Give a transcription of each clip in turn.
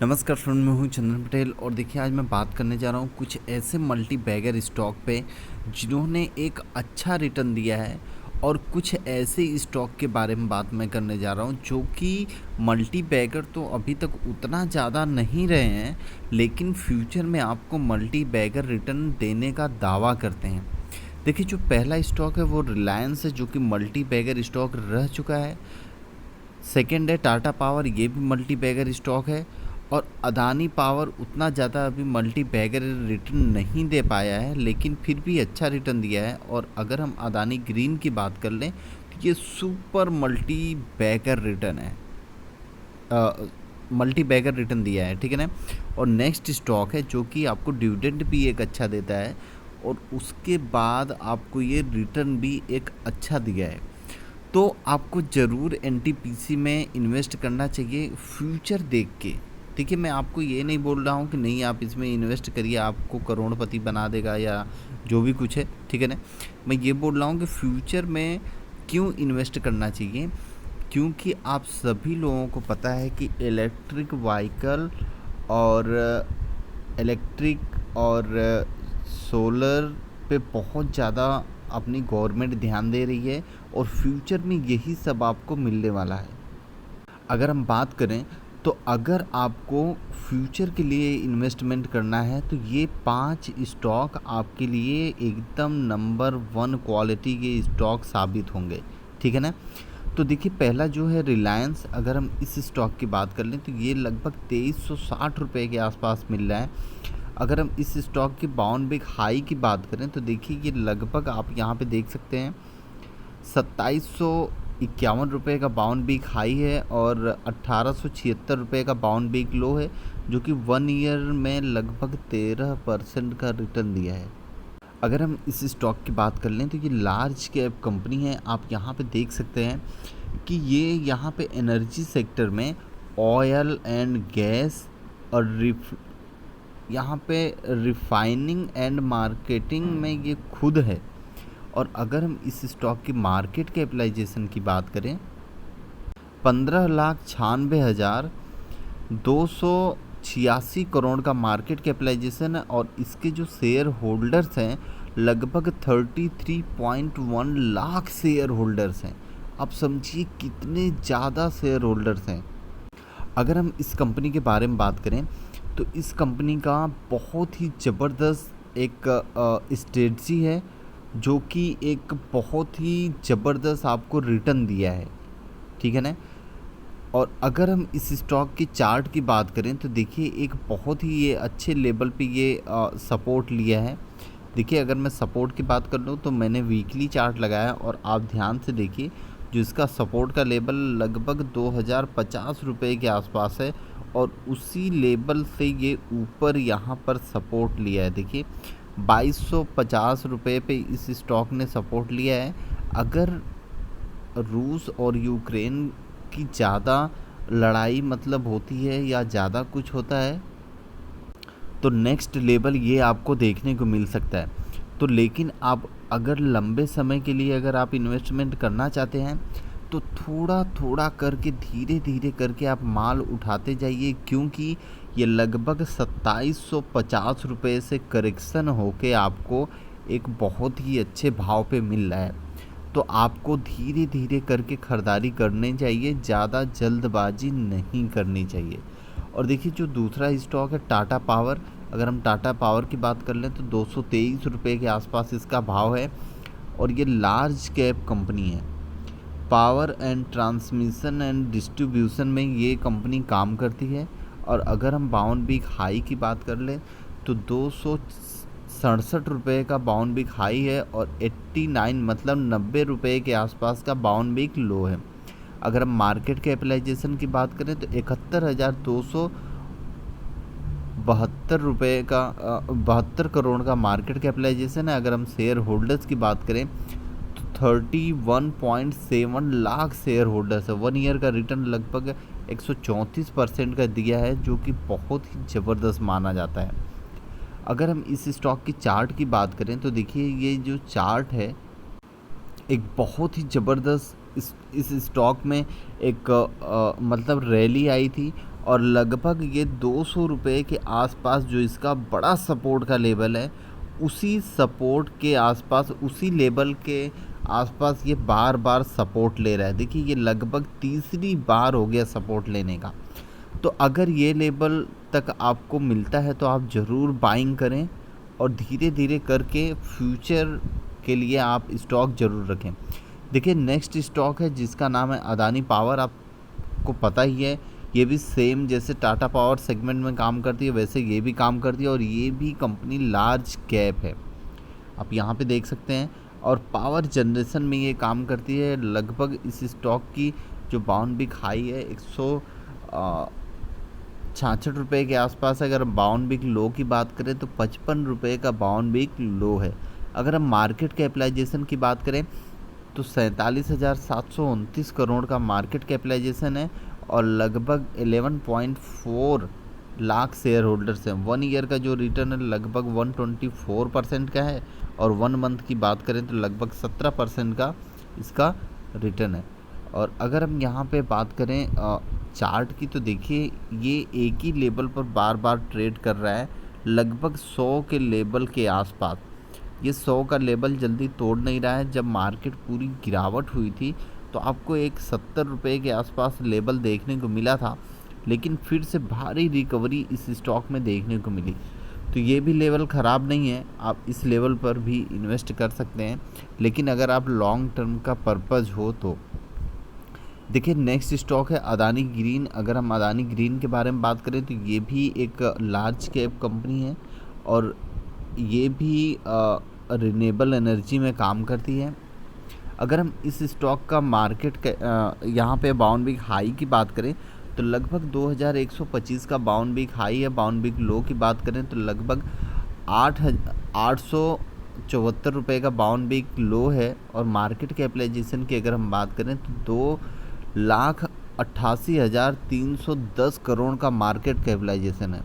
नमस्कार फ्रेंड, मैं हूं चंदन पटेल और देखिए आज मैं बात करने जा रहा हूं कुछ ऐसे मल्टी बैगर स्टॉक पे जिन्होंने एक अच्छा रिटर्न दिया है और कुछ ऐसे स्टॉक के बारे में बात मैं करने जा रहा हूं जो कि मल्टी बैगर तो अभी तक उतना ज़्यादा नहीं रहे हैं, लेकिन फ्यूचर में आपको मल्टी बैगर रिटर्न देने का दावा करते हैं। देखिए जो पहला स्टॉक है वो रिलायंस है, जो कि मल्टी बैगर स्टॉक रह चुका है। सेकेंड है टाटा पावर, ये भी मल्टी बैगर स्टॉक है। और अदानी पावर उतना ज़्यादा अभी मल्टी बैगर रिटर्न नहीं दे पाया है, लेकिन फिर भी अच्छा रिटर्न दिया है। और अगर हम अदानी ग्रीन की बात कर लें तो ये सुपर मल्टी बैगर रिटर्न है, मल्टी बैगर रिटर्न दिया है, ठीक है ना। और नेक्स्ट स्टॉक है जो कि आपको डिविडेंड भी एक अच्छा देता है और उसके बाद आपको ये रिटर्न भी एक अच्छा दिया है। तो आपको ज़रूर एनटीपीसी में इन्वेस्ट करना चाहिए फ्यूचर देख के। ठीक है, मैं आपको ये नहीं बोल रहा हूँ कि नहीं आप इसमें इन्वेस्ट करिए आपको करोड़पति बना देगा या जो भी कुछ है, ठीक है ना। मैं ये बोल रहा हूँ कि फ्यूचर में क्यों इन्वेस्ट करना चाहिए, क्योंकि आप सभी लोगों को पता है कि इलेक्ट्रिक व्हीकल और इलेक्ट्रिक और सोलर पे बहुत ज़्यादा अपनी गवर्नमेंट ध्यान दे रही है और फ्यूचर में यही सब आपको मिलने वाला है। अगर हम बात करें तो अगर आपको फ्यूचर के लिए इन्वेस्टमेंट करना है तो ये 5 स्टॉक आपके लिए एकदम नंबर 1 क्वालिटी के स्टॉक साबित होंगे, ठीक है ना। तो देखिए पहला जो है रिलायंस, अगर हम इस स्टॉक की बात कर लें तो ये लगभग 2360 रुपये के आसपास मिल रहा है। अगर हम इस स्टॉक की बाउंड बिग हाई की बात करें तो देखिए ये लगभग आप यहाँ पे देख सकते हैं 2751 रुपये का बाउंड बिग हाई है और 1876 रुपये का बाउंड बिग लो है, जो कि 1 ईयर में लगभग 13% का रिटर्न दिया है। अगर हम इस स्टॉक की बात कर लें तो ये लार्ज कैप कंपनी है। आप यहाँ पे देख सकते हैं कि ये यहाँ पे एनर्जी सेक्टर में ऑयल एंड गैस और यहाँ पे रिफाइनिंग एंड मार्केटिंग में ये खुद है। और अगर हम इस स्टॉक की मार्केट कैपिटलाइजेशन की बात करें 15,96,286 करोड़ का मार्केट कैपिटलाइजेशन है और इसके जो शेयर होल्डर्स हैं लगभग 33.1 लाख शेयर होल्डर्स हैं। अब समझिए कितने ज़्यादा शेयर होल्डर्स हैं। अगर हम इस कंपनी के बारे में बात करें तो इस कंपनी का बहुत ही ज़बरदस्त एक स्ट्रेटजी है जो कि एक बहुत ही ज़बरदस्त आपको रिटर्न दिया है, ठीक है ना। और अगर हम इस स्टॉक की चार्ट की बात करें तो देखिए एक बहुत ही ये अच्छे लेवल पे ये सपोर्ट लिया है। देखिए अगर मैं सपोर्ट की बात कर लूँ तो मैंने वीकली चार्ट लगाया और आप ध्यान से देखिए जो इसका सपोर्ट का लेवल लगभग 2050 रुपये के आसपास है और उसी लेवल से ये ऊपर यहाँ पर सपोर्ट लिया है। देखिए 2250 रुपये पे इस स्टॉक ने सपोर्ट लिया है। अगर रूस और यूक्रेन की ज़्यादा लड़ाई मतलब होती है या ज़्यादा कुछ होता है तो नेक्स्ट लेवल ये आपको देखने को मिल सकता है। तो लेकिन आप अगर लंबे समय के लिए अगर आप इन्वेस्टमेंट करना चाहते हैं तो थोड़ा थोड़ा करके धीरे धीरे करके आप माल उठाते जाइए, क्योंकि ये लगभग 2750 रुपये से करेक्शन होके आपको एक बहुत ही अच्छे भाव पे मिल रहा है। तो आपको धीरे धीरे करके ख़रीदारी करनी चाहिए, ज़्यादा जल्दबाजी नहीं करनी चाहिए। और देखिए जो दूसरा स्टॉक है टाटा पावर, अगर हम टाटा पावर की बात कर लें तो 223 रुपये के आसपास इसका भाव है और ये लार्ज कैप कंपनी है। Power and transmission and distribution में ये कंपनी काम करती है। और अगर हम बाउंड बिग हाई की बात कर लें तो 267 रुपये का बाउंड बिग हाई है और 89 मतलब 90 रुपये के आसपास का बाउंड बिग लो है। अगर हम मार्केट कैपिटलाइजेशन की बात करें तो 71,272 रुपये का 72 करोड़ का मार्केट कैपिटलाइजेशन है। अगर हम शेयर होल्डर्स की बात करें तो 31.7 लाख शेयर होल्डर्स है। 1 ईयर का रिटर्न लगभग 134% का दिया है, जो कि बहुत ही ज़बरदस्त माना जाता है। अगर हम इस स्टॉक की चार्ट की बात करें तो देखिए ये जो चार्ट है एक बहुत ही ज़बरदस्त इस स्टॉक में एक मतलब रैली आई थी और लगभग ये 200 रुपये के आसपास जो इसका बड़ा सपोर्ट का लेवल है, उसी सपोर्ट के आसपास, उसी लेवल के आसपास ये बार बार सपोर्ट ले रहा है। देखिए ये लगभग तीसरी बार हो गया सपोर्ट लेने का। तो अगर ये लेवल तक आपको मिलता है तो आप ज़रूर बाइंग करें और धीरे धीरे करके फ्यूचर के लिए आप स्टॉक ज़रूर रखें। देखिए नेक्स्ट स्टॉक है जिसका नाम है अदानी पावर। आपको पता ही है, ये भी सेम जैसे टाटा पावर सेगमेंट में काम करती है वैसे ये भी काम करती है, और ये भी कंपनी लार्ज कैप है, आप यहाँ पे देख सकते हैं। और पावर जनरेशन में ये काम करती है। लगभग इस स्टॉक की जो बाउंड बिग हाई है 166 रुपये के आसपास है। अगर बाउंड बिग लो की बात करें तो 55 रुपये का बाउंड बिग लो है। अगर हम मार्केट कैपिटलाइजेशन की बात करें तो 47,729 करोड़ का मार्केट कैपिटलाइजेशन है और लगभग 11.4 लाख शेयर होल्डर्स हैं। 1 ईयर का जो रिटर्न है लगभग 124% का है, और 1 मंथ की बात करें तो लगभग 17% का इसका रिटर्न है। और अगर हम यहाँ पे बात करें चार्ट की, तो देखिए ये एक ही लेवल पर बार बार ट्रेड कर रहा है, लगभग 100 के लेवल के आसपास। ये 100 का लेवल जल्दी तोड़ नहीं रहा है। जब मार्केट पूरी गिरावट हुई थी तो आपको एक 70 रुपये के आसपास लेवल देखने को मिला था, लेकिन फिर से भारी रिकवरी इस स्टॉक में देखने को मिली। तो ये भी लेवल ख़राब नहीं है, आप इस लेवल पर भी इन्वेस्ट कर सकते हैं, लेकिन अगर आप लॉन्ग टर्म का पर्पज़ हो तो। देखिए नेक्स्ट स्टॉक है अदानी ग्रीन। अगर हम अदानी ग्रीन के बारे में बात करें तो ये भी एक लार्ज कैप कंपनी है, और ये भी रिन्यूएबल एनर्जी में काम करती है। अगर हम इस स्टॉक का मार्केट यहाँ पे बाउंड बिग हाई की बात करें तो लगभग 2125 का बाउंड बिग हाई है। बाउंड बिग लो की बात करें तो लगभग 874 रुपये का बाउंड बिग लो है, और मार्केट कैपिटलाइजेशन की अगर हम बात करें तो 2,88,310 करोड़ का मार्केट कैपिटलाइजेशन है।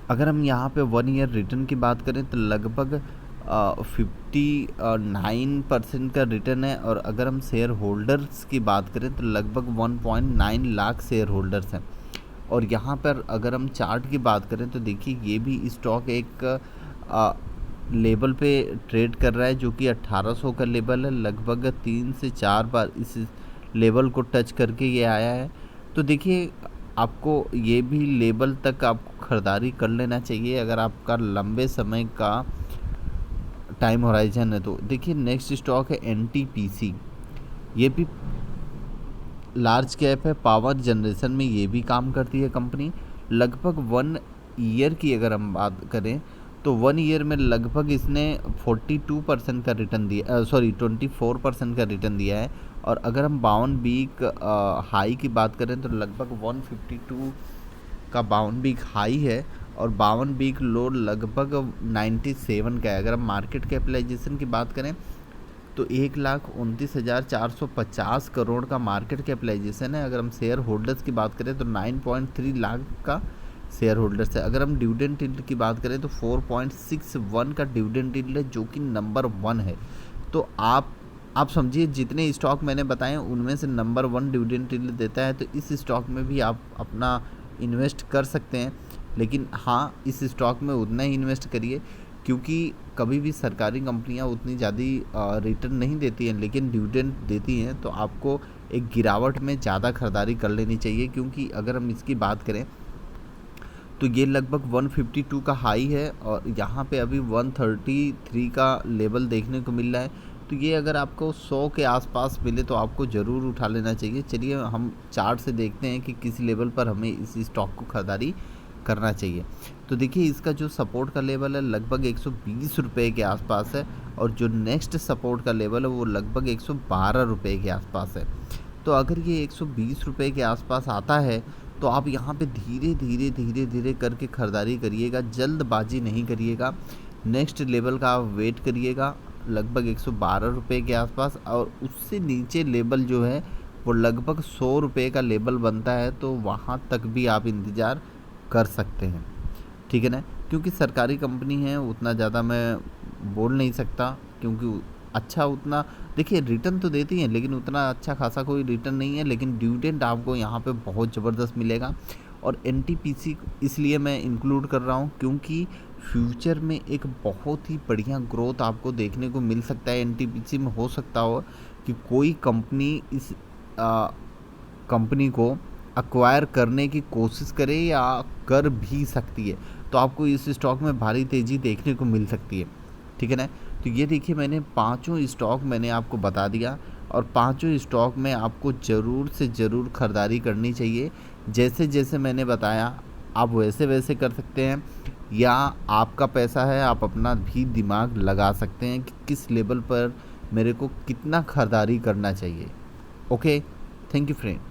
अगर हम यहाँ पे 1 ईयर रिटर्न की बात करें तो लगभग 59% का रिटर्न है, और अगर हम शेयर होल्डर्स की बात करें तो लगभग 1.9 लाख शेयर होल्डर्स हैं। और यहाँ पर अगर हम चार्ट की बात करें तो देखिए ये भी स्टॉक एक लेवल पे ट्रेड कर रहा है जो कि 1800 का लेवल है। लगभग 3 से 4 बार इस लेवल को टच करके ये आया है। तो देखिए आपको ये भी लेवल तक आपको ख़रीदारी कर लेना चाहिए अगर आपका लंबे समय का टाइम होराइजन है तो। देखिए नेक्स्ट स्टॉक है एनटीपीसी। ये भी लार्ज कैप है, पावर जनरेशन में ये भी काम करती है कंपनी। लगभग 1 ईयर की अगर हम बात करें तो 1 ईयर में लगभग इसने 42% का रिटर्न दिया, 24% का रिटर्न दिया है। और अगर हम बाउंड वीक हाई की बात करें तो लगभग 152 का बाउंड वीक हाई है, और 52 वीक लो लगभग 97 का है। अगर हम मार्केट कैपिटलाइजेशन की बात करें तो 1,29,450 करोड़ का मार्केट कैपिटलाइजेशन है। अगर हम शेयर होल्डर्स की बात करें तो 9.3 लाख का शेयर होल्डर्स है। अगर हम डिविडेंड यील्ड की बात करें तो 4.61 का डिविडेंड यील्ड है जो कि नंबर 1 है। तो आप समझिए जितने स्टॉक मैंने बताए उनमें से नंबर 1 डिविडेंड यील्ड देता है, तो इस स्टॉक में भी आप अपना इन्वेस्ट कर सकते हैं। लेकिन हाँ, इस स्टॉक में उतना ही इन्वेस्ट करिए क्योंकि कभी भी सरकारी कंपनियां उतनी ज़्यादा रिटर्न नहीं देती हैं, लेकिन डिविडेंड देती हैं। तो आपको एक गिरावट में ज़्यादा खरीदारी कर लेनी चाहिए, क्योंकि अगर हम इसकी बात करें तो ये लगभग 152 का हाई है और यहाँ पे अभी 133 का लेवल देखने को मिल रहा है। तो ये अगर आपको 100 के आसपास मिले तो आपको ज़रूर उठा लेना चाहिए। चलिए हम चार्ट से देखते हैं कि किस लेवल पर हमें इस स्टॉक को खरीदारी करना चाहिए। तो देखिए इसका जो सपोर्ट का लेवल है लगभग 120 रुपये के आसपास है, और जो नेक्स्ट सपोर्ट का लेवल है वो लगभग 112 रुपये के आसपास है। तो अगर ये 120 रुपये के आसपास आता है तो आप यहाँ पे धीरे धीरे करके ख़रीदारी करिएगा, जल्दबाजी नहीं करिएगा। नेक्स्ट लेवल का आप वेट करिएगा लगभग 112 रुपये के आसपास, और उससे नीचे लेवल जो है वो लगभग 100 रुपये का लेवल बनता है, तो वहाँ तक भी आप इंतज़ार कर सकते हैं, ठीक है ना। क्योंकि सरकारी कंपनी है उतना ज़्यादा मैं बोल नहीं सकता, क्योंकि अच्छा उतना देखिए रिटर्न तो देती हैं लेकिन उतना अच्छा खासा कोई रिटर्न नहीं है, लेकिन डिविडेंड आपको यहाँ पे बहुत ज़बरदस्त मिलेगा। और एनटीपीसी इसलिए मैं इंक्लूड कर रहा हूँ क्योंकि फ्यूचर में एक बहुत ही बढ़िया ग्रोथ आपको देखने को मिल सकता है। एनटीपीसी में हो सकता हो कि कोई कंपनी इस कंपनी को अक्वायर करने की कोशिश करे या कर भी सकती है, तो आपको इस स्टॉक में भारी तेज़ी देखने को मिल सकती है। ठीक है ना। तो ये देखिए मैंने पांचों स्टॉक मैंने आपको बता दिया और पांचों स्टॉक में आपको ज़रूर से ज़रूर खरीदारी करनी चाहिए। जैसे जैसे मैंने बताया आप वैसे वैसे कर सकते हैं, या आपका पैसा है आप अपना भी दिमाग लगा सकते हैं कि किस लेवल पर मेरे को कितना खरीदारी करना चाहिए। Okay, thank you friend.